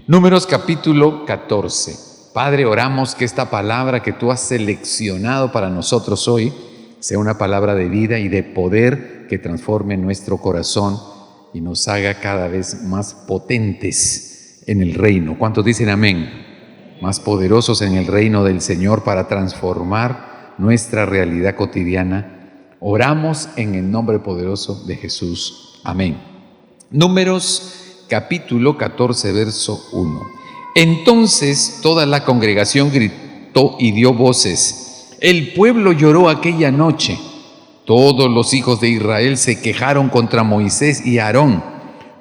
Números capítulo 14. Padre, oramos que esta palabra que tú has seleccionado para nosotros hoy sea una palabra de vida y de poder que transforme nuestro corazón y nos haga cada vez más potentes en el reino. ¿Cuántos dicen amén? Más poderosos en el reino del Señor para transformar nuestra realidad cotidiana. Oramos en el nombre poderoso de Jesús. Amén. Números capítulo 14, verso 1. Entonces toda la congregación gritó y dio voces. El pueblo lloró aquella noche. Todos los hijos de Israel se quejaron contra Moisés y Aarón.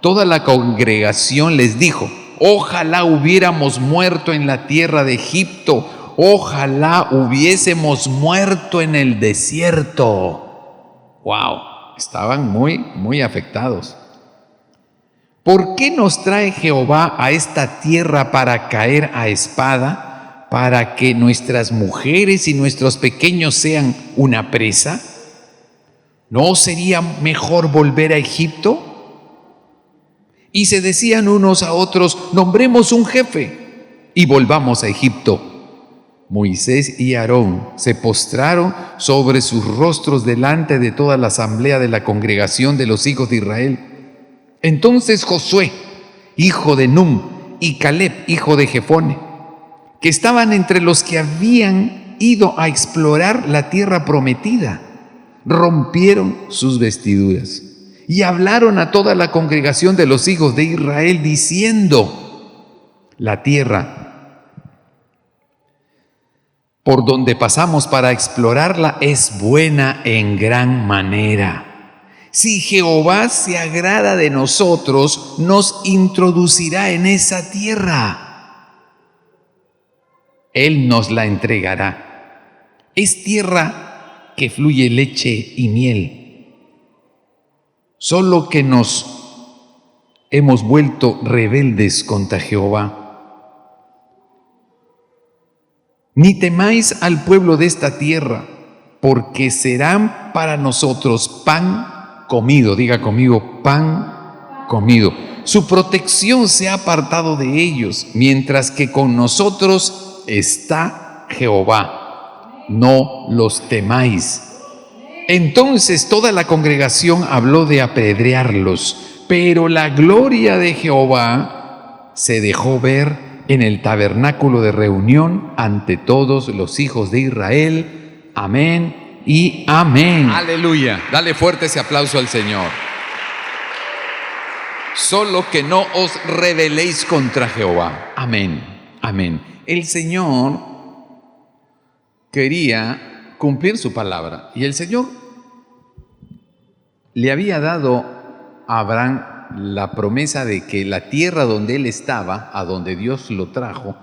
Toda la congregación les dijo: ojalá hubiéramos muerto en la tierra de Egipto, ojalá hubiésemos muerto en el desierto. Wow, estaban muy afectados. ¿Por qué nos trae Jehová a esta tierra para caer a espada, para que nuestras mujeres y nuestros pequeños sean una presa? ¿No sería mejor volver a Egipto? Y se decían unos a otros: nombremos un jefe y volvamos a Egipto. Moisés y Aarón se postraron sobre sus rostros delante de toda la asamblea de la congregación de los hijos de Israel. Entonces Josué, hijo de Num, y Caleb, hijo de Jefone, que estaban entre los que habían ido a explorar la tierra prometida, rompieron sus vestiduras y hablaron a toda la congregación de los hijos de Israel diciendo: la tierra por donde pasamos para explorarla es buena en gran manera. Si Jehová se agrada de nosotros, nos introducirá en esa tierra. Él nos la entregará. Es tierra que fluye leche y miel. Solo que nos hemos vuelto rebeldes contra Jehová. Ni temáis al pueblo de esta tierra, porque serán para nosotros pan comido. Diga conmigo: pan comido. Su protección se ha apartado de ellos, mientras que con nosotros está Jehová. No los temáis. Entonces toda la congregación habló de apedrearlos, pero la gloria de Jehová se dejó ver en el tabernáculo de reunión ante todos los hijos de Israel. Amén y amén. Aleluya. Dale fuerte ese aplauso al Señor. Solo que no os rebeléis contra Jehová. Amén. Amén. El Señor quería cumplir su palabra y el Señor le había dado a Abraham la promesa de que la tierra donde él estaba, a donde Dios lo trajo,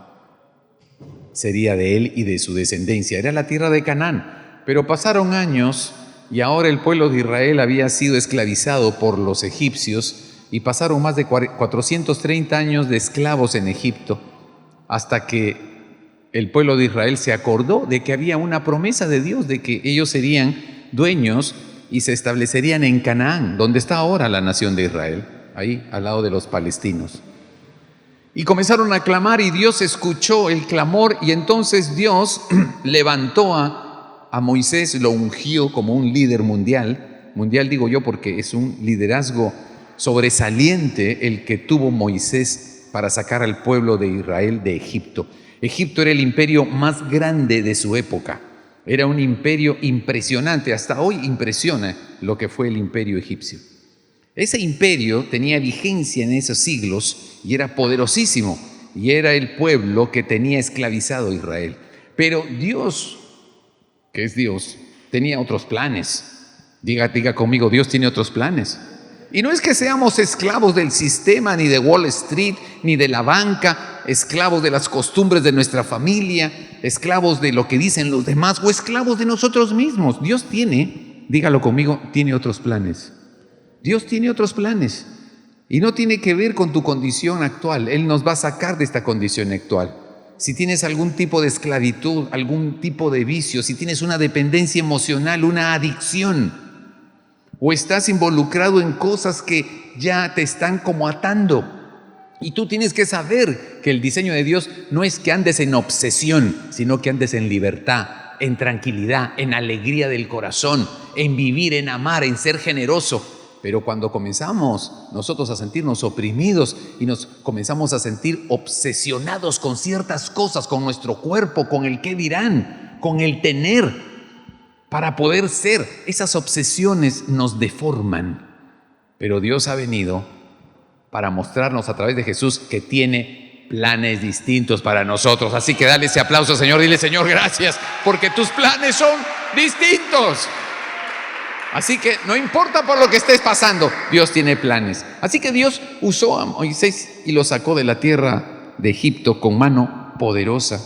sería de él y de su descendencia. Era la tierra de Canaán. Pero pasaron años y ahora el pueblo de Israel había sido esclavizado por los egipcios y pasaron más de 430 años de esclavos en Egipto, hasta que el pueblo de Israel se acordó de que había una promesa de Dios de que ellos serían dueños y se establecerían en Canaán, donde está ahora la nación de Israel, ahí al lado de los palestinos. Y comenzaron a clamar y Dios escuchó el clamor y entonces Dios levantó a Moisés, lo ungió como un líder mundial digo yo porque es un liderazgo sobresaliente el que tuvo Moisés para sacar al pueblo de Israel de Egipto. Egipto era el imperio más grande de su época, era un imperio impresionante, hasta hoy impresiona lo que fue el imperio egipcio. Ese imperio tenía vigencia en esos siglos y era poderosísimo, y era el pueblo que tenía esclavizado a Israel. Pero Dios, que es Dios, tenía otros planes. Diga conmigo: Dios tiene otros planes. Y no es que seamos esclavos del sistema, ni de Wall Street, ni de la banca, esclavos de las costumbres de nuestra familia, esclavos de lo que dicen los demás, o esclavos de nosotros mismos. Dios tiene, dígalo conmigo, tiene otros planes. Dios tiene otros planes. Y no tiene que ver con tu condición actual. Él nos va a sacar de esta condición actual. Si tienes algún tipo de esclavitud, algún tipo de vicio, si tienes una dependencia emocional, una adicción, o estás involucrado en cosas que ya te están como atando, Y tú tienes que saber que el diseño de Dios no es que andes en obsesión, sino que andes en libertad, en tranquilidad, en alegría del corazón, en vivir, en amar, en ser generoso. Pero cuando comenzamos nosotros a sentirnos oprimidos y nos comenzamos a sentir obsesionados con ciertas cosas, con nuestro cuerpo, con el qué dirán, con el tener, para poder ser, esas obsesiones nos deforman. Pero Dios ha venido para mostrarnos a través de Jesús que tiene planes distintos para nosotros. Así que dale ese aplauso, Señor. Dile, Señor, gracias, porque tus planes son distintos. Así que no importa por lo que estés pasando, Dios tiene planes. Así que Dios usó a Moisés y lo sacó de la tierra de Egipto con mano poderosa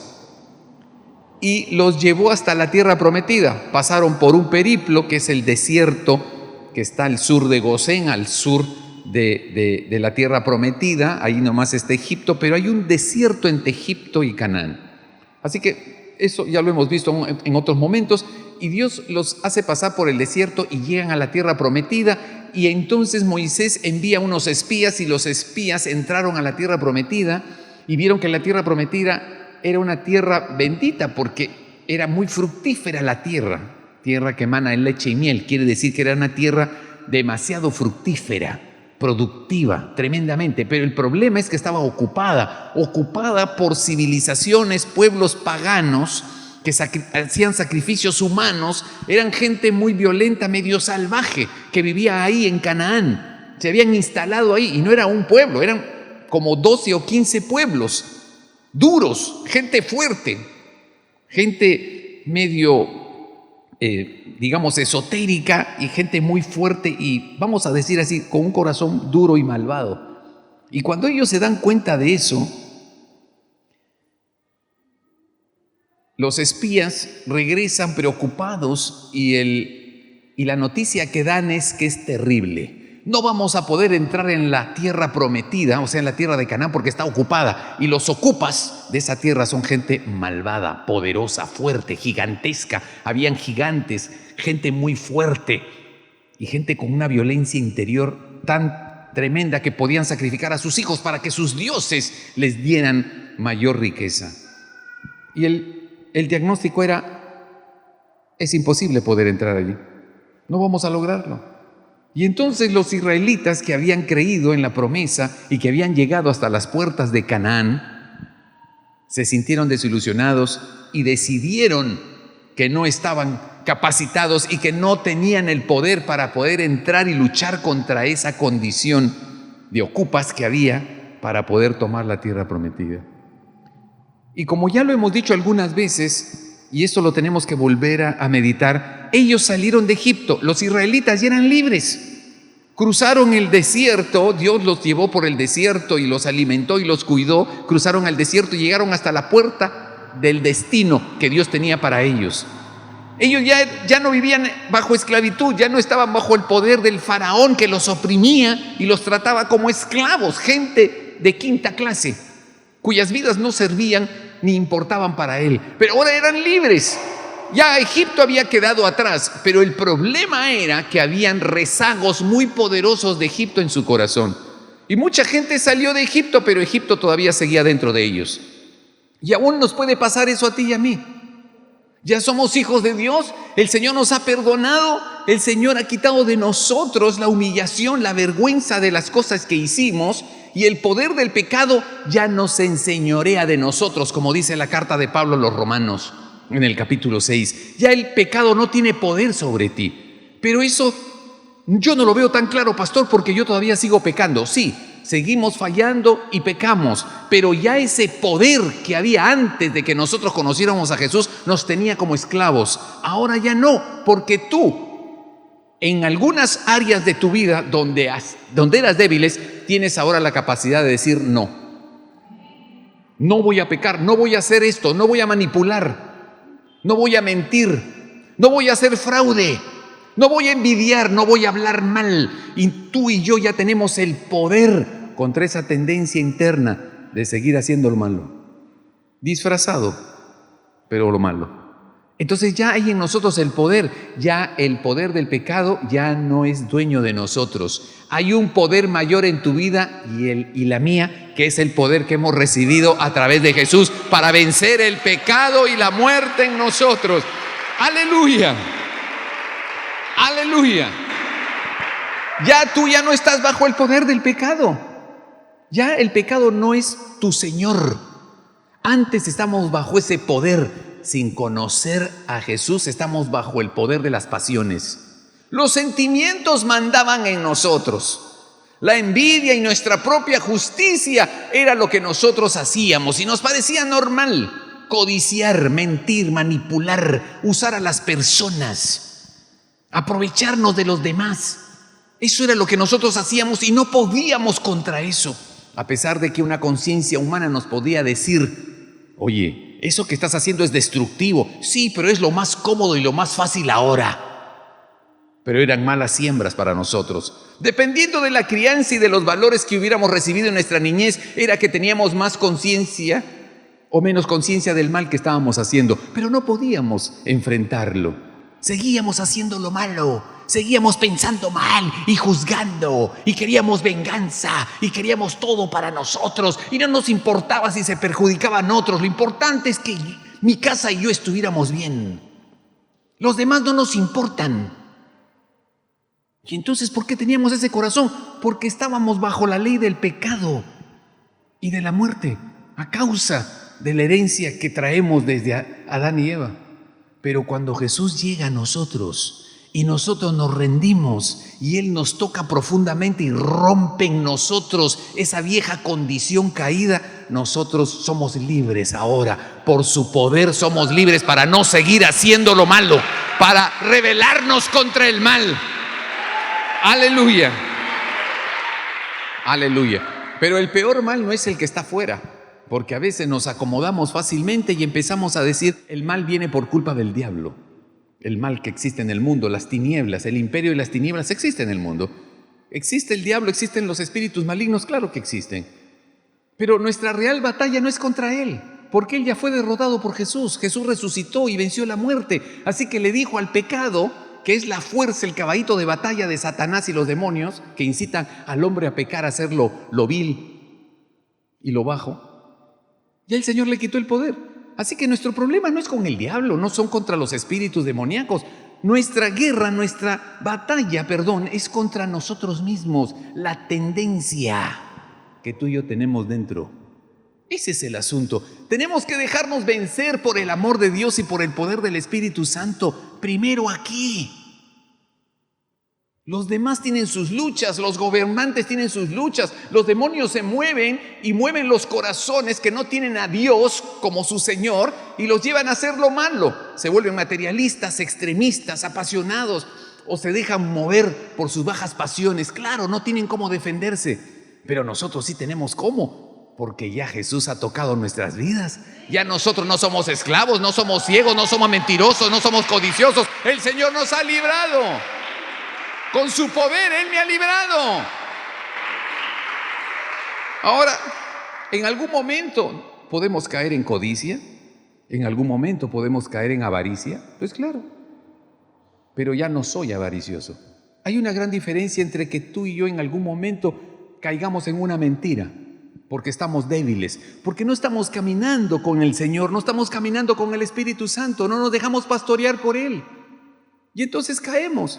y los llevó hasta la tierra prometida. Pasaron por un periplo que es el desierto que está al sur de Gosén, al sur de la tierra prometida. Ahí nomás está Egipto, pero hay un desierto entre Egipto y Canaán. Así que eso ya lo hemos visto en otros momentos. Y Dios los hace pasar por el desierto y llegan a la tierra prometida. Y entonces Moisés envía unos espías y los espías entraron a la tierra prometida y vieron que la tierra prometida era una tierra bendita porque era muy fructífera la tierra. Tierra que emana en leche y miel. Quiere decir que era una tierra demasiado fructífera, productiva, tremendamente. Pero el problema es que estaba ocupada por civilizaciones, pueblos paganos que hacían sacrificios humanos. Eran gente muy violenta, medio salvaje, que vivía ahí en Canaán. Se habían instalado ahí y no era un pueblo, eran como 12 o 15 pueblos duros, gente fuerte, gente medio, digamos, esotérica y gente muy fuerte y, vamos a decir así, con un corazón duro y malvado. Y cuando ellos se dan cuenta de eso, los espías regresan preocupados y la noticia que dan es que es terrible. No vamos a poder entrar en la tierra prometida, o sea, en la tierra de Canaán, porque está ocupada. Y los ocupas de esa tierra son gente malvada, poderosa, fuerte, gigantesca. Habían gigantes, gente muy fuerte y gente con una violencia interior tan tremenda que podían sacrificar a sus hijos para que sus dioses les dieran mayor riqueza. Y el diagnóstico era: es imposible poder entrar allí, no vamos a lograrlo. Y entonces los israelitas que habían creído en la promesa y que habían llegado hasta las puertas de Canaán, se sintieron desilusionados y decidieron que no estaban capacitados y que no tenían el poder para poder entrar y luchar contra esa condición de ocupas que había para poder tomar la tierra prometida. Y como ya lo hemos dicho algunas veces, y esto lo tenemos que volver a meditar, ellos salieron de Egipto, los israelitas ya eran libres. Cruzaron el desierto, Dios los llevó por el desierto y los alimentó y los cuidó. Cruzaron el desierto y llegaron hasta la puerta del destino que Dios tenía para ellos. Ellos ya no vivían bajo esclavitud, ya no estaban bajo el poder del faraón que los oprimía y los trataba como esclavos, gente de quinta clase, cuyas vidas no servían ni importaban para él. Pero ahora eran libres. Ya Egipto había quedado atrás, pero el problema era que habían rezagos muy poderosos de Egipto en su corazón. Y mucha gente salió de Egipto, pero Egipto todavía seguía dentro de ellos. Y aún nos puede pasar eso a ti y a mí. Ya somos hijos de Dios, el Señor nos ha perdonado, el Señor ha quitado de nosotros la humillación, la vergüenza de las cosas que hicimos, y el poder del pecado ya no se enseñorea de nosotros, como dice la carta de Pablo a los Romanos en el capítulo 6. Ya el pecado no tiene poder sobre ti. Pero eso yo no lo veo tan claro, pastor, porque yo todavía sigo pecando. Sí, seguimos fallando y pecamos, pero ya ese poder que había antes de que nosotros conociéramos a Jesús nos tenía como esclavos. Ahora ya no, porque tú, en algunas áreas de tu vida donde eras débiles, tienes ahora la capacidad de decir no. No voy a pecar, no voy a hacer esto, no voy a manipular, no voy a mentir, no voy a hacer fraude, no voy a envidiar, no voy a hablar mal. Y tú y yo ya tenemos el poder contra esa tendencia interna de seguir haciendo lo malo, disfrazado, pero lo malo. Entonces ya hay en nosotros el poder, ya el poder del pecado ya no es dueño de nosotros. Hay un poder mayor en tu vida y la mía, que es el poder que hemos recibido a través de Jesús para vencer el pecado y la muerte en nosotros. ¡Aleluya! ¡Aleluya! Tú ya no estás bajo el poder del pecado. Ya el pecado no es tu Señor. Antes estamos bajo ese poder. Sin conocer a Jesús estamos bajo el poder de las pasiones. Los sentimientos mandaban en nosotros. La envidia y nuestra propia justicia era lo que nosotros hacíamos y nos parecía normal. Codiciar, mentir, manipular, usar a las personas, aprovecharnos de los demás. Eso era lo que nosotros hacíamos y no podíamos contra eso. A pesar de que una conciencia humana nos podía decir: oye, eso que estás haciendo es destructivo. Sí, pero es lo más cómodo y lo más fácil ahora. Pero eran malas siembras para nosotros. Dependiendo de la crianza y de los valores que hubiéramos recibido en nuestra niñez, era que teníamos más conciencia o menos conciencia del mal que estábamos haciendo. Pero no podíamos enfrentarlo. Seguíamos haciendo lo malo, seguíamos pensando mal y juzgando, y queríamos venganza, y queríamos todo para nosotros, y no nos importaba si se perjudicaban otros. Lo importante es que mi casa y yo estuviéramos bien. Los demás no nos importan. Y entonces, ¿por qué teníamos ese corazón? Porque estábamos bajo la ley del pecado y de la muerte, a causa de la herencia que traemos desde Adán y Eva. Pero cuando Jesús llega a nosotros y nosotros nos rendimos y Él nos toca profundamente y rompe en nosotros esa vieja condición caída, nosotros somos libres ahora. Por su poder somos libres para no seguir haciendo lo malo, para rebelarnos contra el mal. Aleluya. Aleluya. Pero el peor mal no es el que está afuera, porque a veces nos acomodamos fácilmente y empezamos a decir: el mal viene por culpa del diablo. El mal que existe en el mundo, las tinieblas, el imperio de las tinieblas existe en el mundo. ¿Existe el diablo? ¿Existen los espíritus malignos? Claro que existen. Pero nuestra real batalla no es contra él, porque él ya fue derrotado por Jesús. Jesús resucitó y venció la muerte. Así que le dijo al pecado, que es la fuerza, el caballito de batalla de Satanás y los demonios, que incitan al hombre a pecar, a hacer lo vil y lo bajo. Ya el Señor le quitó el poder. Así que nuestro problema no es con el diablo, no son contra los espíritus demoníacos. Nuestra guerra, nuestra batalla, es contra nosotros mismos, la tendencia que tú y yo tenemos dentro. Ese es el asunto. Tenemos que dejarnos vencer por el amor de Dios y por el poder del Espíritu Santo, primero aquí. Los demás tienen sus luchas, los gobernantes tienen sus luchas, los demonios se mueven y mueven los corazones que no tienen a Dios como su Señor y los llevan a hacer lo malo. Se vuelven materialistas, extremistas, apasionados o se dejan mover por sus bajas pasiones. Claro, no tienen cómo defenderse, pero nosotros sí tenemos cómo, porque ya Jesús ha tocado nuestras vidas. Ya nosotros no somos esclavos, no somos ciegos, no somos mentirosos, no somos codiciosos. El Señor nos ha librado. Con su poder Él me ha librado. Ahora, en algún momento podemos caer en codicia, en algún momento podemos caer en avaricia, pues claro, pero ya no soy avaricioso. Hay una gran diferencia entre que tú y yo en algún momento caigamos en una mentira, porque estamos débiles, porque no estamos caminando con el Señor, no estamos caminando con el Espíritu Santo, no nos dejamos pastorear por Él. Y entonces caemos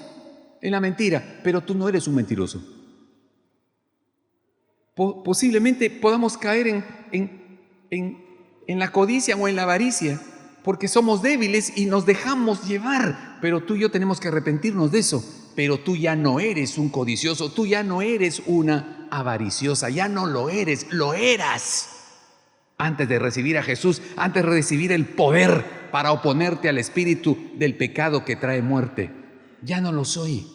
en la mentira, pero tú no eres un mentiroso. Posiblemente podamos caer en la codicia o en la avaricia, porque somos débiles y nos dejamos llevar, pero tú y yo tenemos que arrepentirnos de eso. Pero tú ya no eres un codicioso, tú ya no eres una avariciosa, ya no lo eres, lo eras antes de recibir a Jesús, antes de recibir el poder para oponerte al espíritu del pecado que trae muerte. Ya no lo soy,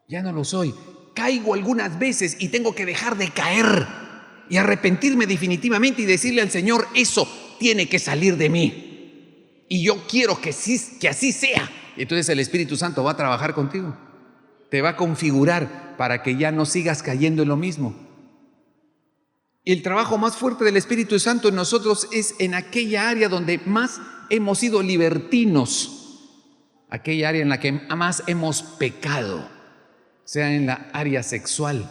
ya no lo soy. Caigo algunas veces y tengo que dejar de caer y arrepentirme definitivamente y decirle al Señor: eso tiene que salir de mí y yo quiero que así sea. Y entonces el Espíritu Santo va a trabajar contigo, te va a configurar para que ya no sigas cayendo en lo mismo. Y el trabajo más fuerte del Espíritu Santo en nosotros es en aquella área donde más hemos sido libertinos, aquella área en la que más hemos pecado. sea en la área sexual,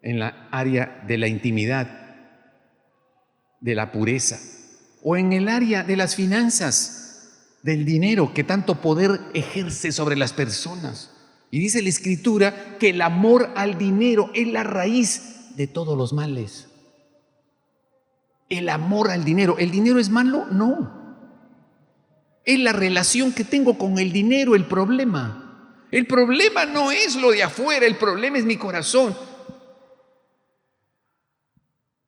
en la área de la intimidad, de la pureza, o en el área de las finanzas, del dinero que tanto poder ejerce sobre las personas. Y dice la Escritura que el amor al dinero es la raíz de todos los males. El amor al dinero. ¿El dinero es malo? No. Es la relación que tengo con el dinero el problema. El problema no es lo de afuera, el problema es mi corazón.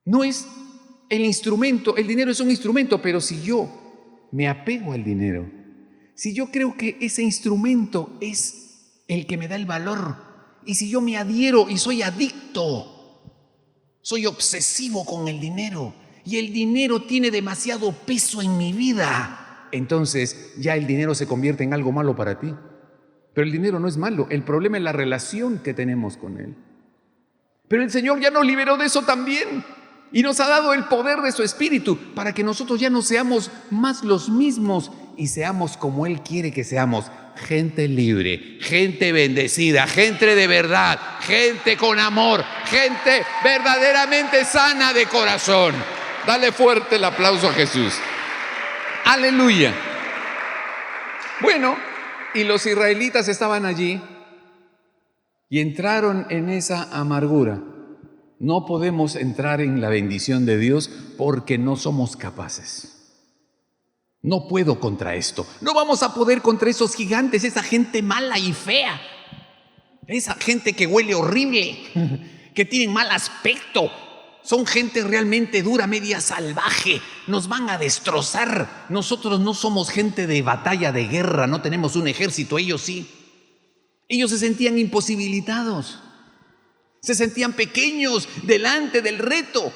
No es el instrumento, el dinero es un instrumento, pero si yo me apego al dinero, si yo creo que ese instrumento es el que me da el valor, y si yo me adhiero y soy adicto, soy obsesivo con el dinero, y el dinero tiene demasiado peso en mi vida, entonces ya el dinero se convierte en algo malo para ti. Pero el dinero no es malo, el problema es la relación que tenemos con él. Pero el Señor ya nos liberó de eso también y nos ha dado el poder de su Espíritu para que nosotros ya no seamos más los mismos y seamos como Él quiere que seamos: gente libre, gente bendecida, gente de verdad, gente con amor, gente verdaderamente sana de corazón. Dale fuerte el aplauso a Jesús. Aleluya. Bueno, y los israelitas estaban allí y entraron en esa amargura. No podemos entrar en la bendición de Dios porque no somos capaces. No puedo contra esto. No vamos a poder contra esos gigantes, esa gente mala y fea, esa gente que huele horrible, que tienen mal aspecto. Son gente realmente dura, media salvaje. Nos van a destrozar. Nosotros no somos gente de batalla, de guerra. No tenemos un ejército, ellos sí. Ellos se sentían imposibilitados. Se sentían pequeños delante del reto.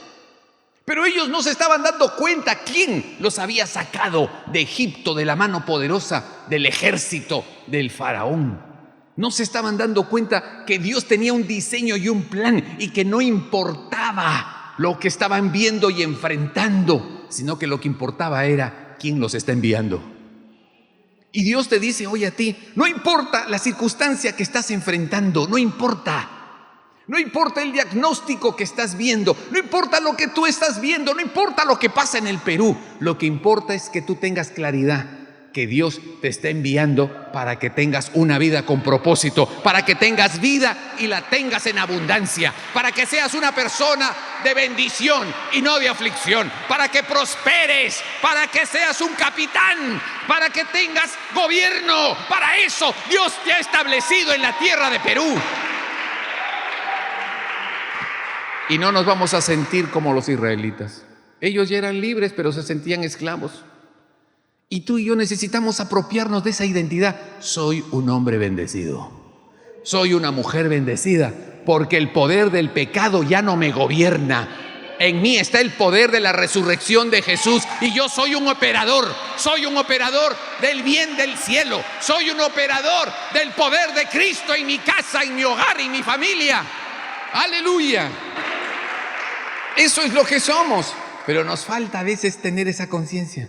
Pero ellos no se estaban dando cuenta quién los había sacado de Egipto, de la mano poderosa del ejército del faraón. No se estaban dando cuenta que Dios tenía un diseño y un plan y que no importaba lo que estaban viendo y enfrentando, sino que lo que importaba era quién los está enviando. Y Dios te dice hoy a ti: no importa la circunstancia que estás enfrentando, no importa. No importa el diagnóstico que estás viendo, no importa lo que tú estás viendo, no importa lo que pasa en el Perú. Lo que importa es que tú tengas claridad que Dios te está enviando para que tengas una vida con propósito, para que tengas vida y la tengas en abundancia, para que seas una persona de bendición y no de aflicción, para que prosperes, para que seas un capitán, para que tengas gobierno. Para eso Dios te ha establecido en la tierra de Perú. Y no nos vamos a sentir como los israelitas. Ellos ya eran libres, pero se sentían esclavos. Y tú y yo necesitamos apropiarnos de esa identidad. Soy un hombre bendecido. Soy una mujer bendecida, porque el poder del pecado ya no me gobierna. En mí está el poder de la resurrección de Jesús y yo soy un operador del bien del cielo. Soy un operador del poder de Cristo en mi casa, en mi hogar, en mi familia. ¡Aleluya! Eso es lo que somos, pero nos falta a veces tener esa conciencia.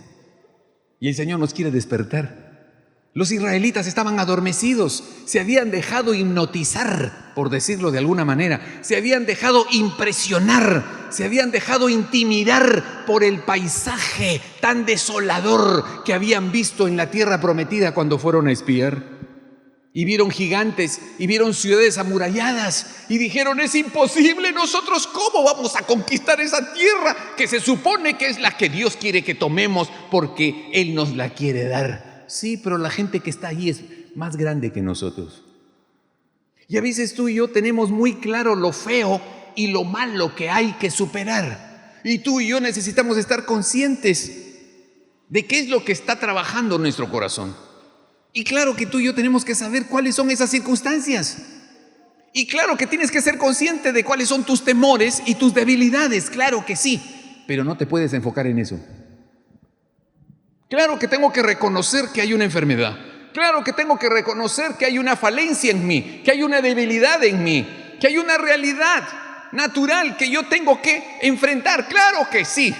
Y el Señor nos quiere despertar. Los israelitas estaban adormecidos, se habían dejado hipnotizar, por decirlo de alguna manera, se habían dejado impresionar, se habían dejado intimidar por el paisaje tan desolador que habían visto en la tierra prometida cuando fueron a espiar. Y vieron gigantes, y vieron ciudades amuralladas, y dijeron: es imposible, nosotros ¿cómo vamos a conquistar esa tierra que se supone que es la que Dios quiere que tomemos porque Él nos la quiere dar? Sí, pero la gente que está allí es más grande que nosotros. Y a veces tú y yo tenemos muy claro lo feo y lo malo que hay que superar. Y tú y yo necesitamos estar conscientes de qué es lo que está trabajando en nuestro corazón. Y claro que tú y yo tenemos que saber cuáles son esas circunstancias. Y claro que tienes que ser consciente de cuáles son tus temores y tus debilidades. Claro que sí, pero no te puedes enfocar en eso. Claro que tengo que reconocer que hay una enfermedad. Claro que tengo que reconocer que hay una falencia en mí, que hay una debilidad en mí, que hay una realidad natural que yo tengo que enfrentar. Claro que sí.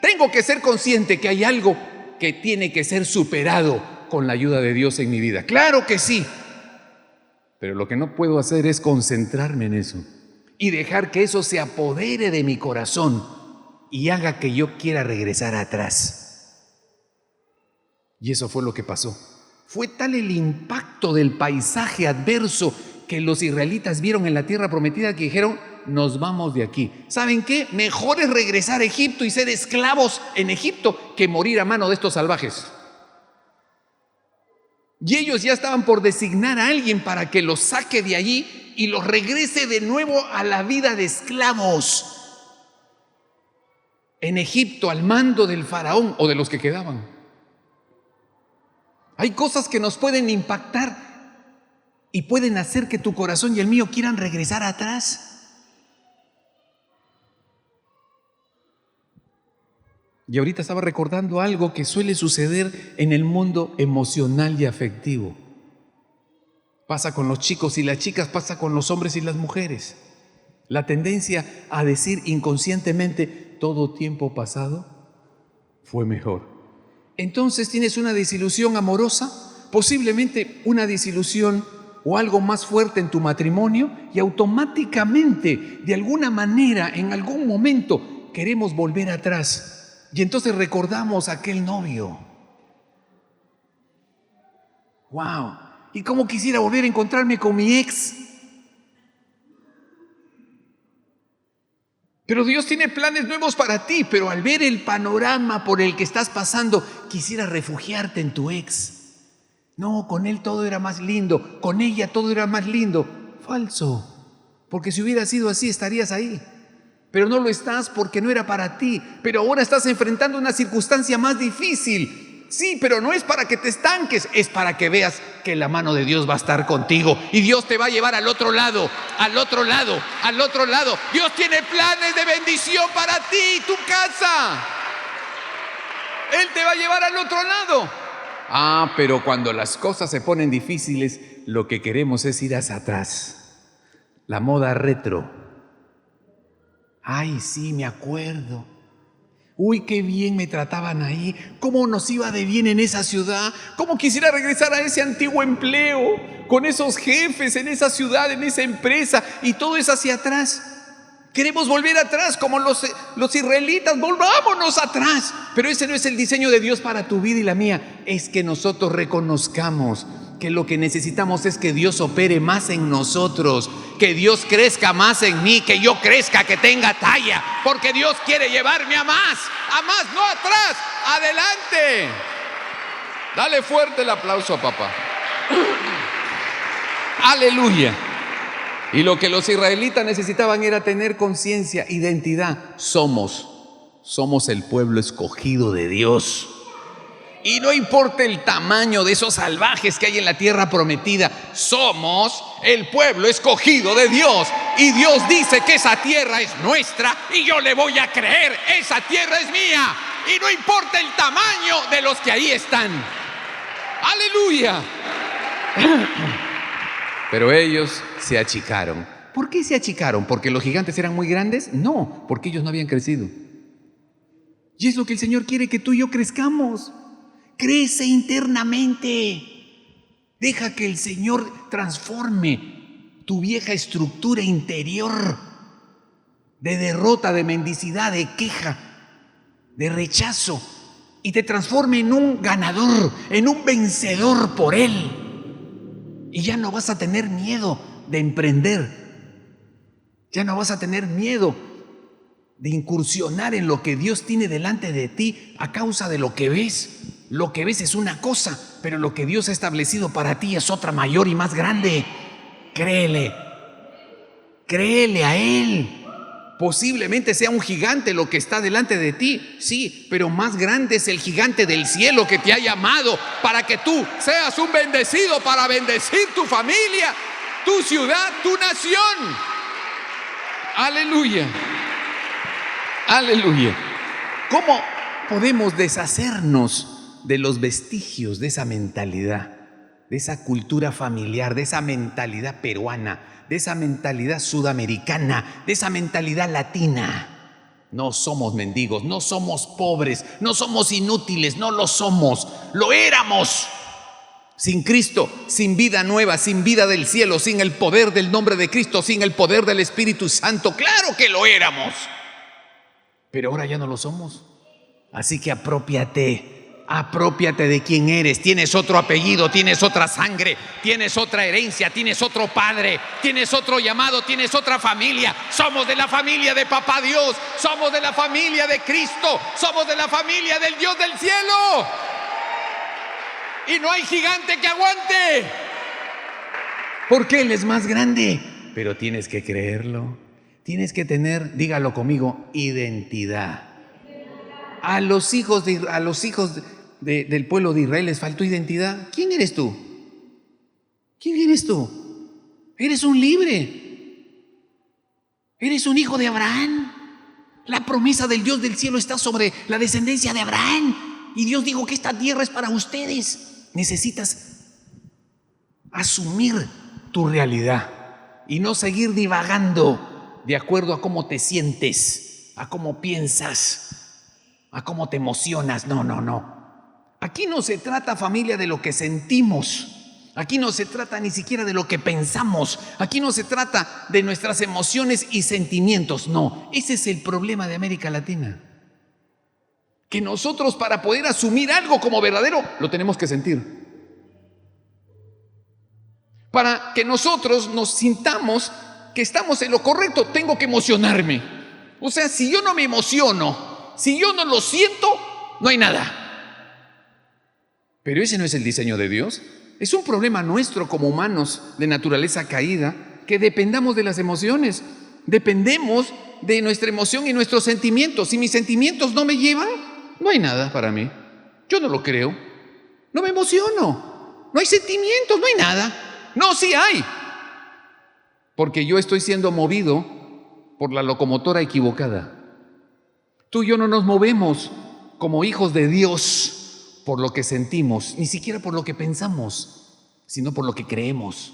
Tengo que ser consciente que hay algo que tiene que ser superado con la ayuda de Dios en mi vida. Claro que sí. Pero lo que no puedo hacer es concentrarme en eso y dejar que eso se apodere de mi corazón y haga que yo quiera regresar atrás. Y eso fue lo que pasó. Fue tal el impacto del paisaje adverso que los israelitas vieron en la tierra prometida que dijeron: nos vamos de aquí. ¿Saben qué? Mejor es regresar a Egipto y ser esclavos en Egipto que morir a mano de estos salvajes. Y ellos ya estaban por designar a alguien para que los saque de allí y los regrese de nuevo a la vida de esclavos en Egipto, al mando del faraón o de los que quedaban. Hay cosas que nos pueden impactar y pueden hacer que tu corazón y el mío quieran regresar atrás. Y ahorita estaba recordando algo que suele suceder en el mundo emocional y afectivo. Pasa con los chicos y las chicas, pasa con los hombres y las mujeres. La tendencia a decir inconscientemente: todo tiempo pasado fue mejor. Entonces tienes una desilusión amorosa, posiblemente una desilusión o algo más fuerte en tu matrimonio, y automáticamente, de alguna manera, en algún momento, queremos volver atrás. Y entonces recordamos a aquel novio. ¡Wow! ¿Y cómo quisiera volver a encontrarme con mi ex? Pero Dios tiene planes nuevos para ti, pero al ver el panorama por el que estás pasando, quisieras refugiarte en tu ex. No, con él todo era más lindo, con ella todo era más lindo. Falso, porque si hubiera sido así estarías ahí. Pero no lo estás porque no era para ti. Pero ahora estás enfrentando una circunstancia más difícil. Sí, pero no es para que te estanques, es para que veas que la mano de Dios va a estar contigo y Dios te va a llevar al otro lado, al otro lado, al otro lado. Dios tiene planes de bendición para ti, tu casa. Él te va a llevar al otro lado. Pero cuando las cosas se ponen difíciles, lo que queremos es ir hacia atrás. La moda retro. Ay, sí, me acuerdo. Uy, qué bien me trataban ahí. Cómo nos iba de bien en esa ciudad. Cómo quisiera regresar a ese antiguo empleo, con esos jefes en esa ciudad, en esa empresa, y todo es hacia atrás. Queremos volver atrás como los israelitas. Volvámonos atrás. Pero ese no es el diseño de Dios para tu vida y la mía. Es que nosotros reconozcamos que lo que necesitamos es que Dios opere más en nosotros, que Dios crezca más en mí, que yo crezca, que tenga talla, porque Dios quiere llevarme a más, no atrás, adelante. Dale fuerte el aplauso a papá. Aleluya. Y lo que los israelitas necesitaban era tener conciencia, identidad. Somos el pueblo escogido de Dios. Y no importa el tamaño de esos salvajes que hay en la tierra prometida, somos el pueblo escogido de Dios. Y Dios dice que esa tierra es nuestra y yo le voy a creer, esa tierra es mía. Y no importa el tamaño de los que ahí están. ¡Aleluya! Pero ellos se achicaron. ¿Por qué se achicaron? ¿Porque los gigantes eran muy grandes? No, porque ellos no habían crecido. Y es lo que el Señor quiere, que tú y yo crezcamos. Crece internamente. Deja que el Señor transforme tu vieja estructura interior de derrota, de mendicidad, de queja, de rechazo, y te transforme en un ganador, en un vencedor por Él. Y ya no vas a tener miedo de emprender. Ya no vas a tener miedo de incursionar en lo que Dios tiene delante de ti a causa de lo que ves. Lo que ves es una cosa, pero lo que Dios ha establecido para ti es otra mayor y más grande. Créele a Él. Posiblemente sea un gigante lo que está delante de ti, sí, pero más grande es el gigante del cielo que te ha llamado para que tú seas un bendecido, para bendecir tu familia, tu ciudad, tu nación. Aleluya. Aleluya. ¿Cómo podemos deshacernos de los vestigios de esa mentalidad, de esa cultura familiar, de esa mentalidad peruana, de esa mentalidad sudamericana, de esa mentalidad latina? No somos mendigos, no somos pobres, no somos inútiles, no lo somos, lo éramos. Sin Cristo, sin vida nueva, sin vida del cielo, sin el poder del nombre de Cristo, sin el poder del Espíritu Santo. Claro que lo éramos, pero ahora ya no lo somos. Así que apropiate de quién eres. Tienes otro apellido, tienes otra sangre, tienes otra herencia, tienes otro padre, tienes otro llamado, tienes otra familia. Somos de la familia de Papá Dios, somos de la familia de Cristo, somos de la familia del Dios del cielo. Y no hay gigante que aguante, porque Él es más grande. Pero tienes que creerlo, tienes que tener, dígalo conmigo, identidad. A los hijos del pueblo de Israel les faltó identidad. ¿Quién eres tú? ¿Quién eres tú? Eres un libre. Eres un hijo de Abraham. La promesa del Dios del cielo está sobre la descendencia de Abraham. Y Dios dijo que esta tierra es para ustedes. Necesitas asumir tu realidad y no seguir divagando de acuerdo a cómo te sientes, a cómo piensas, a cómo te emocionas. No. Aquí no se trata, familia, de lo que sentimos. Aquí no se trata ni siquiera de lo que pensamos. Aquí no se trata de nuestras emociones y sentimientos. No, ese es el problema de América Latina. Que nosotros, para poder asumir algo como verdadero, lo tenemos que sentir. Para que nosotros nos sintamos que estamos en lo correcto, tengo que emocionarme. O sea, si yo no me emociono, si yo no lo siento, no hay nada. Pero ese no es el diseño de Dios. Es un problema nuestro como humanos de naturaleza caída, que dependamos de las emociones. Dependemos de nuestra emoción y nuestros sentimientos. Si mis sentimientos no me llevan, no hay nada para mí. Yo no lo creo. No me emociono. No hay sentimientos, no hay nada. No, sí hay. Porque yo estoy siendo movido por la locomotora equivocada. Tú y yo no nos movemos como hijos de Dios por lo que sentimos, ni siquiera por lo que pensamos, sino por lo que creemos.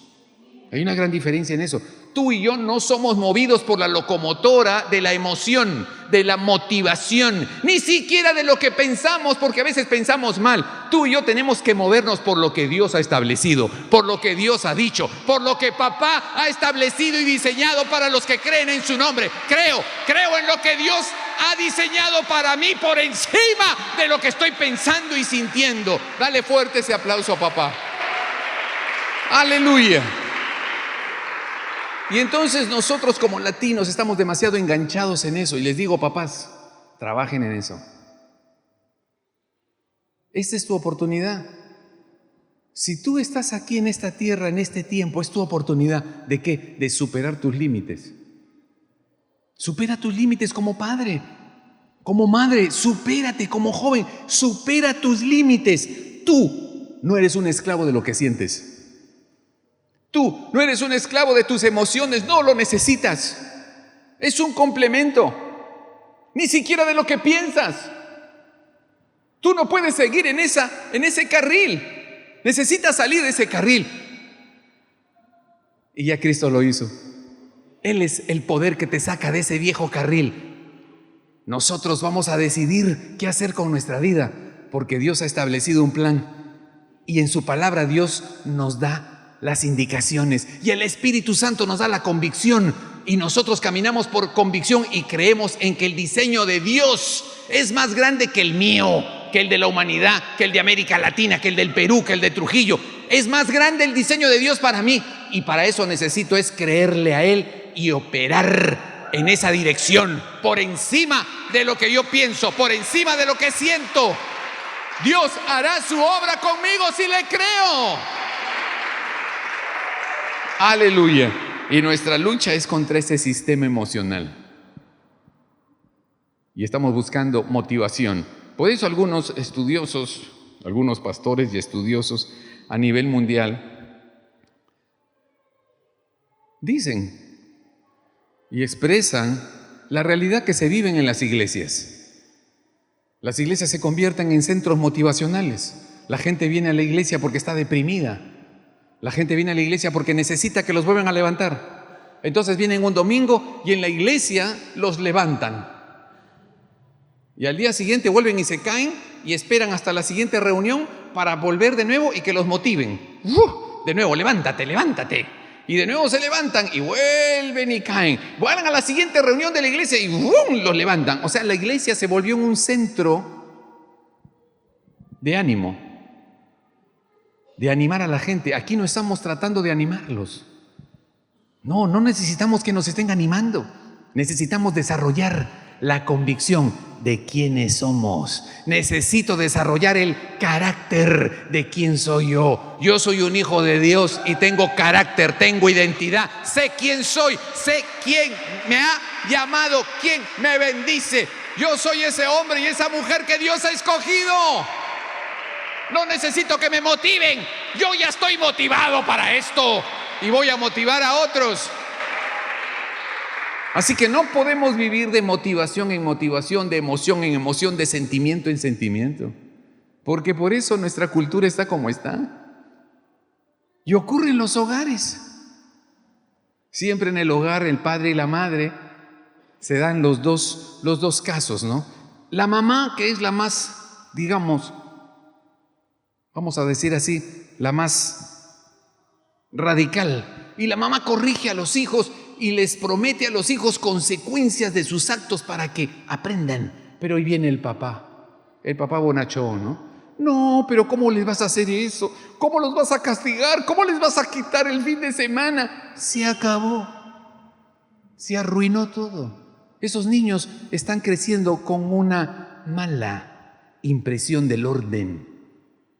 Hay una gran diferencia en eso. Tú y yo no somos movidos por la locomotora de la emoción, de la motivación, ni siquiera de lo que pensamos, porque a veces pensamos mal. Tú y yo tenemos que movernos por lo que Dios ha establecido, por lo que Dios ha dicho, por lo que Papá ha establecido y diseñado para los que creen en su nombre. Creo en lo que Dios ha diseñado para mí por encima de lo que estoy pensando y sintiendo. Dale fuerte ese aplauso a Papá. Aleluya. Y entonces nosotros como latinos estamos demasiado enganchados en eso. Y les digo, papás, trabajen en eso. Esta es tu oportunidad. Si tú estás aquí en esta tierra, en este tiempo, es tu oportunidad. ¿De qué? De superar tus límites. Supera tus límites como padre, como madre. Supérate como joven. Supera tus límites. Tú no eres un esclavo de lo que sientes. Tú no eres un esclavo de tus emociones, no lo necesitas. Es un complemento, ni siquiera de lo que piensas. Tú no puedes seguir en ese carril. Necesitas salir de ese carril. Y ya Cristo lo hizo. Él es el poder que te saca de ese viejo carril. Nosotros vamos a decidir qué hacer con nuestra vida, porque Dios ha establecido un plan. Y en su palabra Dios nos da las indicaciones y el Espíritu Santo nos da la convicción y nosotros caminamos por convicción y creemos en que el diseño de Dios es más grande que el mío, que el de la humanidad, que el de América Latina, que el del Perú, que el de Trujillo. Es más grande el diseño de Dios para mí y para eso necesito es creerle a Él y operar en esa dirección por encima de lo que yo pienso, por encima de lo que siento. Dios hará su obra conmigo si le creo. Aleluya. Y nuestra lucha es contra ese sistema emocional. Y estamos buscando motivación. Por eso algunos estudiosos, algunos pastores y estudiosos a nivel mundial dicen y expresan la realidad que se viven en las iglesias. Las iglesias se convierten en centros motivacionales. La gente viene a la iglesia porque está deprimida. La gente viene a la iglesia porque necesita que los vuelvan a levantar. Entonces vienen un domingo y en la iglesia los levantan. Y al día siguiente vuelven y se caen y esperan hasta la siguiente reunión para volver de nuevo y que los motiven. De nuevo, levántate, levántate. Y de nuevo se levantan y vuelven y caen. Van a la siguiente reunión de la iglesia y los levantan. O sea, la iglesia se volvió un centro de ánimo, de animar a la gente. Aquí no estamos tratando de animarlos. No necesitamos que nos estén animando. Necesitamos desarrollar la convicción de quiénes somos. Necesito desarrollar el carácter de quién soy yo. Yo soy un hijo de Dios y tengo carácter, tengo identidad. Sé quién soy, sé quién me ha llamado, quién me bendice. Yo soy ese hombre y esa mujer que Dios ha escogido. No necesito que me motiven. Yo ya estoy motivado para esto y voy a motivar a otros. Así que no podemos vivir de motivación en motivación, de emoción en emoción, de sentimiento en sentimiento. Porque por eso nuestra cultura está como está. Y ocurre en los hogares. Siempre en el hogar, el padre y la madre, se dan los dos casos, ¿no? La mamá, que es la más, digamos, vamos a decir así, la más radical. Y la mamá corrige a los hijos y les promete a los hijos consecuencias de sus actos para que aprendan. Pero hoy viene el papá bonachón, ¿no? No, pero ¿cómo les vas a hacer eso? ¿Cómo los vas a castigar? ¿Cómo les vas a quitar el fin de semana? Se acabó. Se arruinó todo. Esos niños están creciendo con una mala impresión del orden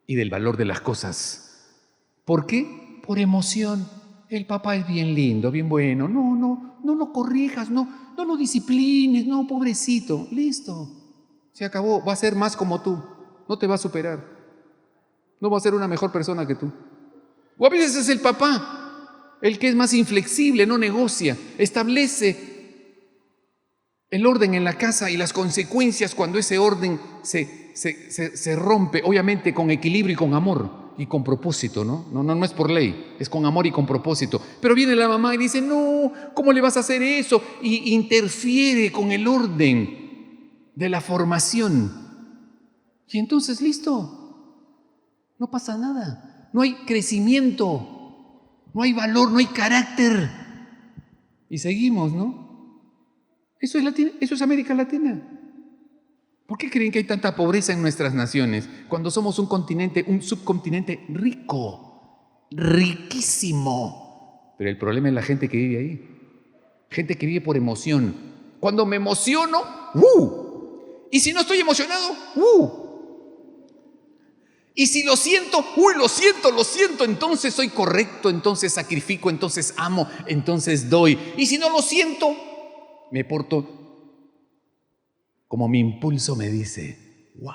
y del valor de las cosas. ¿Por qué? Por emoción. El papá es bien lindo, bien bueno. No lo corrijas, no lo disciplines, no, pobrecito. Listo. Se acabó. Va a ser más como tú. No te va a superar. No va a ser una mejor persona que tú. O a veces es el papá, el que es más inflexible, no negocia, establece el orden en la casa y las consecuencias cuando ese orden se rompe, obviamente con equilibrio y con amor. Y con propósito, ¿no? No es por ley, es con amor y con propósito. Pero viene la mamá y dice, no, ¿cómo le vas a hacer eso? Y interfiere con el orden de la formación. Y entonces, listo, no pasa nada. No hay crecimiento, no hay valor, no hay carácter. Y seguimos, ¿no? Eso es América Latina. ¿Por qué creen que hay tanta pobreza en nuestras naciones cuando somos un subcontinente rico, riquísimo? Pero el problema es la gente que vive ahí. Gente que vive por emoción. Cuando me emociono, y si no estoy emocionado, y si lo siento, lo siento, entonces soy correcto, entonces sacrifico, entonces amo, entonces doy. Y si no lo siento, me porto como mi impulso me dice. ¡Wow!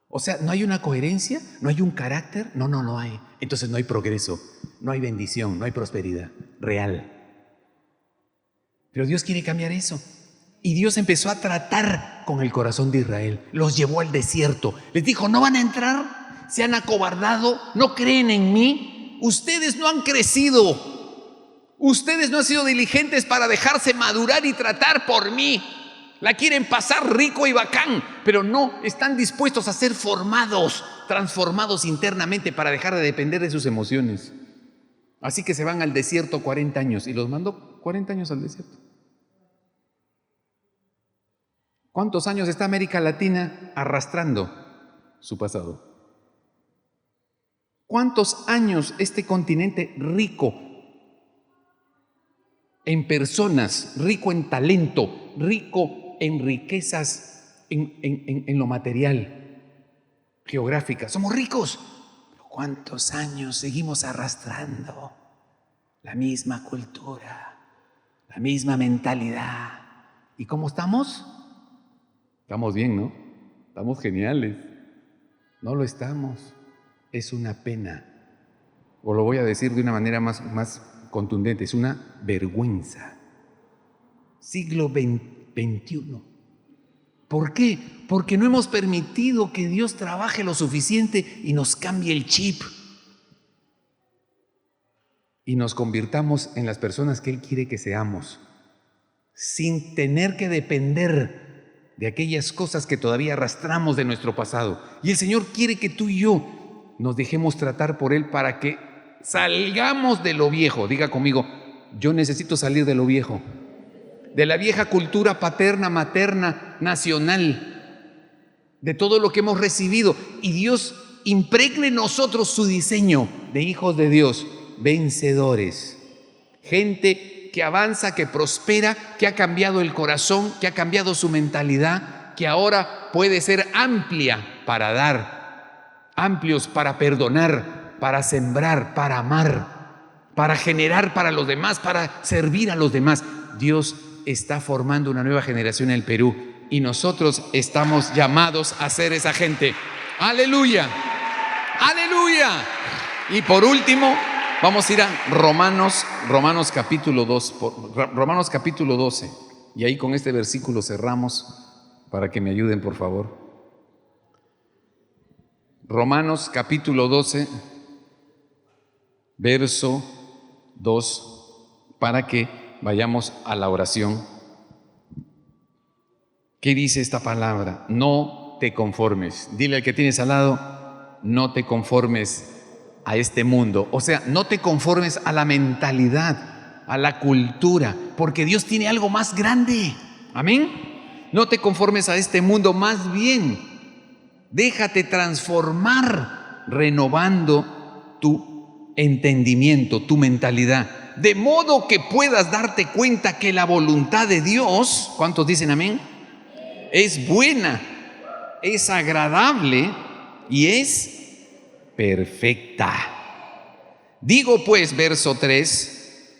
O sea, ¿no hay una coherencia? ¿No hay un carácter? No lo hay. Entonces no hay progreso, no hay bendición, no hay prosperidad real. Pero Dios quiere cambiar eso. Y Dios empezó a tratar con el corazón de Israel. Los llevó al desierto. Les dijo, no van a entrar, se han acobardado, no creen en mí. Ustedes no han crecido. Ustedes no han sido diligentes para dejarse madurar y tratar por mí. La quieren pasar rico y bacán, pero no están dispuestos a ser formados, transformados internamente para dejar de depender de sus emociones. Así que se van al desierto 40 años y los mandó 40 años al desierto. ¿Cuántos años está América Latina arrastrando su pasado? ¿Cuántos años este continente rico en personas, rico en talento, rico en riquezas, en lo material, geográfica? Somos ricos. Pero ¿cuántos años seguimos arrastrando la misma cultura, la misma mentalidad? ¿Y cómo estamos? Estamos bien, ¿no? Estamos geniales. No lo estamos. Es una pena. O lo voy a decir de una manera más contundente, es una vergüenza. Siglo XXI. ¿Por qué? Porque no hemos permitido que Dios trabaje lo suficiente y nos cambie el chip y nos convirtamos en las personas que Él quiere que seamos, sin tener que depender de aquellas cosas que todavía arrastramos de nuestro pasado. Y el Señor quiere que tú y yo nos dejemos tratar por Él para que salgamos de lo viejo. Diga conmigo, yo necesito salir de lo viejo, de la vieja cultura paterna, materna, nacional, de todo lo que hemos recibido. Y Dios impregne en nosotros su diseño de hijos de Dios, vencedores, gente que avanza, que prospera, que ha cambiado el corazón, que ha cambiado su mentalidad, que ahora puede ser amplia para dar, amplios para perdonar, para sembrar, para amar, para generar para los demás, para servir a los demás. Dios está formando una nueva generación en el Perú y nosotros estamos llamados a ser esa gente. ¡Aleluya! ¡Aleluya! Y por último, vamos a ir a Romanos capítulo 12. Y ahí con este versículo cerramos, para que me ayuden, por favor. Romanos capítulo 12, verso 2, para que vayamos a la oración. ¿Qué dice esta palabra? No te conformes. Dile al que tienes al lado, no te conformes a este mundo. O sea, no te conformes a la mentalidad, a la cultura, porque Dios tiene algo más grande. Amén. No te conformes a este mundo, más bien déjate transformar renovando tu entendimiento, tu mentalidad, de modo que puedas darte cuenta que la voluntad de Dios, ¿cuántos dicen amén?, es buena, es agradable y es perfecta. Digo pues, verso 3,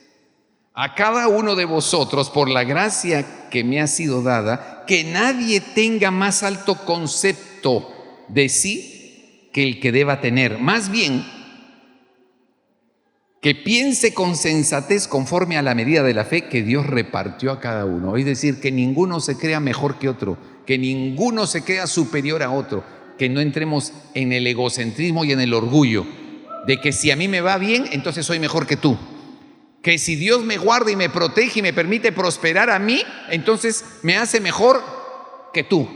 a cada uno de vosotros, por la gracia que me ha sido dada, que nadie tenga más alto concepto de sí que el que deba tener, más bien que piense con sensatez conforme a la medida de la fe que Dios repartió a cada uno. Es decir, que ninguno se crea mejor que otro, que ninguno se crea superior a otro, que no entremos en el egocentrismo y en el orgullo de que si a mí me va bien, entonces soy mejor que tú. Que si Dios me guarda y me protege y me permite prosperar a mí, entonces me hace mejor que tú.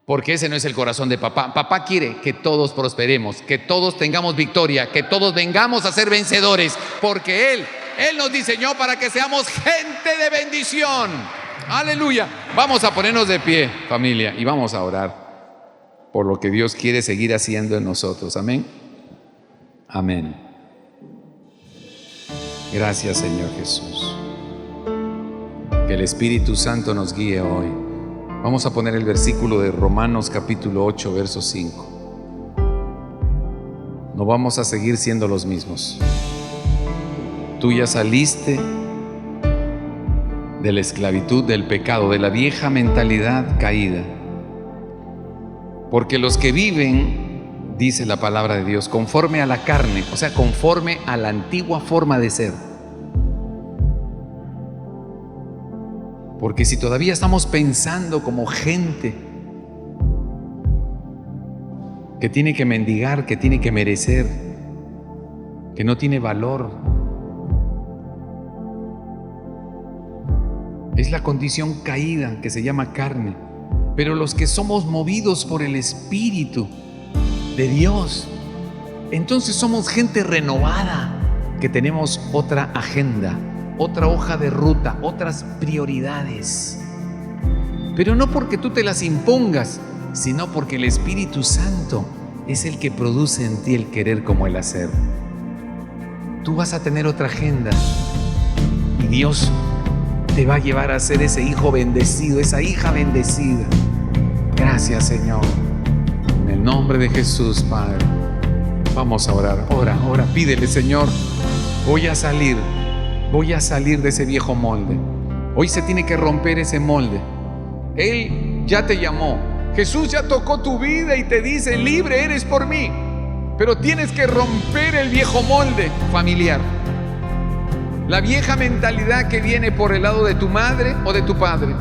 Porque ese no es el corazón de papá. Papá quiere que todos prosperemos, que todos tengamos victoria, que todos vengamos a ser vencedores, porque Él nos diseñó para que seamos gente de bendición. Aleluya. Vamos a ponernos de pie, familia, y vamos a orar por lo que Dios quiere seguir haciendo en nosotros. Amén. Amén. Gracias, Señor Jesús. Que el Espíritu Santo nos guíe hoy. Vamos a poner el versículo de Romanos capítulo 8, verso 5. No vamos a seguir siendo los mismos. Tú ya saliste de la esclavitud, del pecado, de la vieja mentalidad caída. Porque los que viven, dice la palabra de Dios, conforme a la carne, o sea, conforme a la antigua forma de ser. Porque si todavía estamos pensando como gente que tiene que mendigar, que tiene que merecer, que no tiene valor, es la condición caída que se llama carne. Pero los que somos movidos por el Espíritu de Dios, entonces somos gente renovada, que tenemos otra agenda, otra hoja de ruta, otras prioridades. Pero no porque tú te las impongas, sino porque el Espíritu Santo es el que produce en ti el querer como el hacer. Tú vas a tener otra agenda y Dios te va a llevar a ser ese hijo bendecido, esa hija bendecida. Gracias, Señor. En el nombre de Jesús, Padre. Vamos a orar. Ora, pídele, Señor, voy a salir de ese viejo molde. Hoy se tiene que romper ese molde. Él ya te llamó. Jesús ya tocó tu vida y te dice, libre eres por mí. Pero tienes que romper el viejo molde familiar. La vieja mentalidad que viene por el lado de tu madre o de tu padre.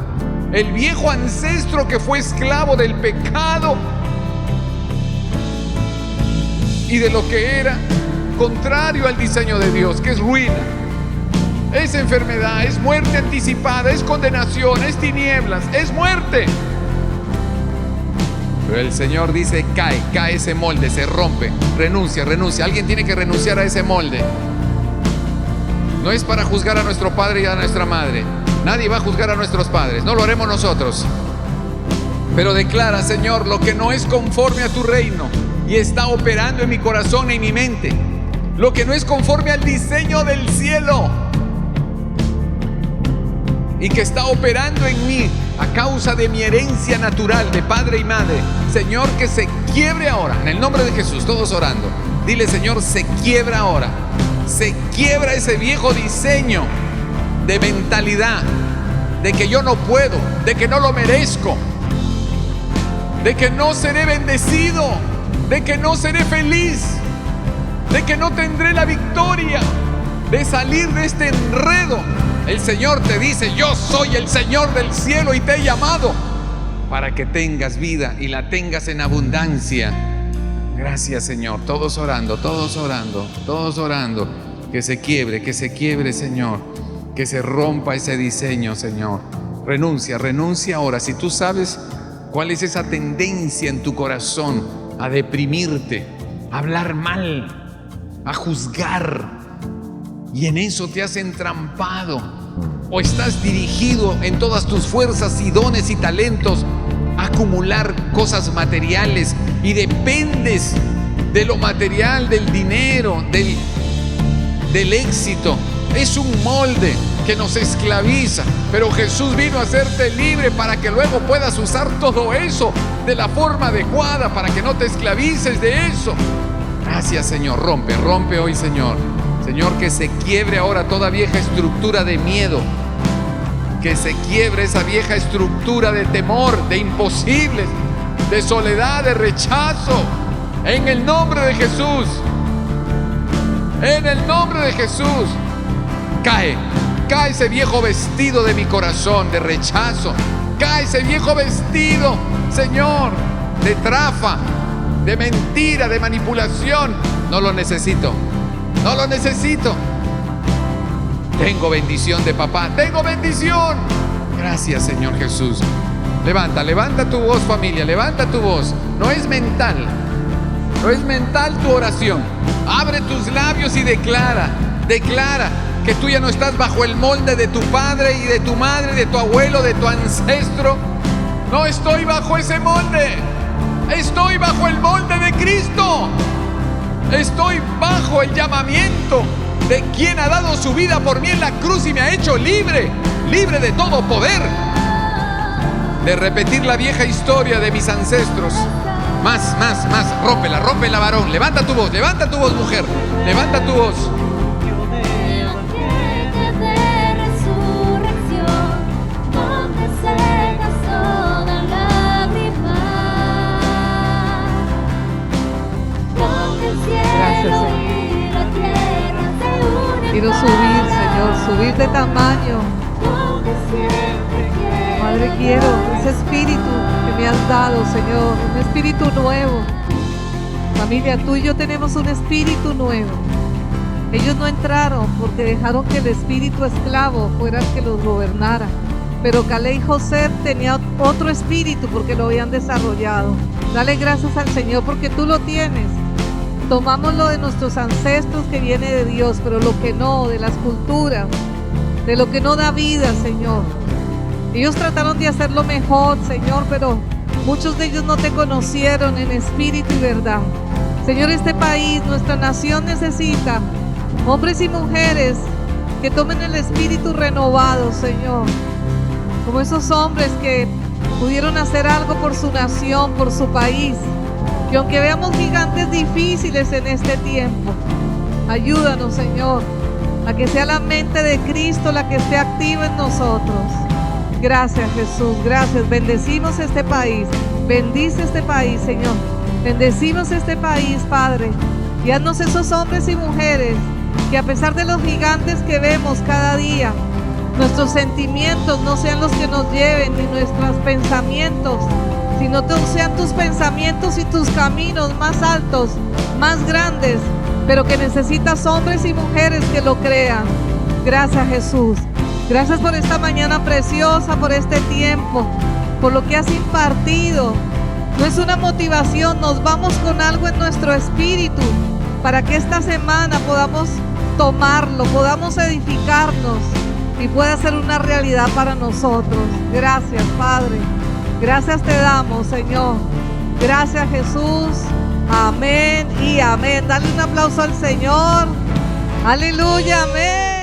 El viejo ancestro que fue esclavo del pecado y de lo que era contrario al diseño de Dios, que es ruina. es enfermedad, es muerte anticipada, es condenación, es tinieblas, es muerte. Pero el Señor dice: cae ese molde, se rompe, renuncia. Alguien tiene que renunciar a ese molde. No es para juzgar a nuestro padre y a nuestra madre. Nadie va a juzgar a nuestros padres, no lo haremos nosotros. Pero declara: Señor, lo que no es conforme a tu reino y está operando en mi corazón y en mi mente, lo que no es conforme al diseño del cielo y que está operando en mí a causa de mi herencia natural de padre y madre, Señor, que se quiebre ahora, en el nombre de Jesús. Todos orando, dile: Señor, se quiebra ahora. Se quiebra ese viejo diseño de mentalidad de que yo no puedo, de que no lo merezco, de que no seré bendecido, de que no seré feliz, de que no tendré la victoria de salir de este enredo. El Señor te dice: yo soy el Señor del cielo y te he llamado para que tengas vida y la tengas en abundancia. Gracias, Señor. Todos orando. Que se quiebre, Señor. Que se rompa ese diseño, Señor. Renuncia ahora. Si tú sabes cuál es esa tendencia en tu corazón a deprimirte, a hablar mal, a juzgar, y en eso te has entrampado, o estás dirigido en todas tus fuerzas y dones y talentos a acumular cosas materiales y dependes de lo material, del dinero, del éxito. Es un molde que nos esclaviza, pero Jesús vino a hacerte libre para que luego puedas usar todo eso de la forma adecuada, para que no te esclavices de eso. Gracias, Señor. Rompe hoy, Señor. Señor, que se quiebre ahora toda vieja estructura de miedo, que se quiebre esa vieja estructura de temor, de imposibles, de soledad, de rechazo, en el nombre de Jesús. En el nombre de Jesús. Cae ese viejo vestido de mi corazón de rechazo. Cae ese viejo vestido, Señor, de trafa, de mentira, de manipulación. No lo necesito. Tengo bendición de papá. Tengo bendición. Gracias, Señor Jesús. Levanta tu voz, familia. Levanta tu voz. No es mental tu oración. Abre tus labios y declara que tú ya no estás bajo el molde de tu padre y de tu madre, de tu abuelo, de tu ancestro. No estoy bajo ese molde. Estoy bajo el molde de Cristo. Estoy bajo el llamamiento de quien ha dado su vida por mí en la cruz y me ha hecho libre de todo poder de repetir la vieja historia de mis ancestros. Más, rómpela, varón. Levanta tu voz, mujer. Levanta tu voz. Quiero subir, Señor, subir de tamaño. Padre, quiero ese espíritu que me has dado, Señor, un espíritu nuevo. Familia, tú y yo tenemos un espíritu nuevo. Ellos no entraron porque dejaron que el espíritu esclavo fuera el que los gobernara. Pero Caleb y José tenían otro espíritu porque lo habían desarrollado. Dale gracias al Señor porque tú lo tienes. Tomamos lo de nuestros ancestros que viene de Dios, pero lo que no, de las culturas, de lo que no da vida, Señor. Ellos trataron de hacerlo mejor, Señor, pero muchos de ellos no te conocieron en espíritu y verdad. Señor, este país, nuestra nación necesita hombres y mujeres que tomen el espíritu renovado, Señor. Como esos hombres que pudieron hacer algo por su nación, por su país. Y aunque veamos gigantes difíciles en este tiempo, ayúdanos, Señor, a que sea la mente de Cristo la que esté activa en nosotros. Gracias, Jesús, gracias. Bendecimos este país. Bendice este país, Señor. Bendecimos este país, Padre. Y haznos esos hombres y mujeres que a pesar de los gigantes que vemos cada día, nuestros sentimientos no sean los que nos lleven, ni nuestros pensamientos, sino sean tus pensamientos y tus caminos más altos, más grandes, pero que necesitas hombres y mujeres que lo crean. Gracias, Jesús. Gracias por esta mañana preciosa, por este tiempo, por lo que has impartido. No es una motivación, nos vamos con algo en nuestro espíritu para que esta semana podamos tomarlo, podamos edificarnos y pueda ser una realidad para nosotros. Gracias, Padre. Gracias te damos, Señor. Gracias, Jesús. Amén y amén. Dale un aplauso al Señor. Aleluya, amén.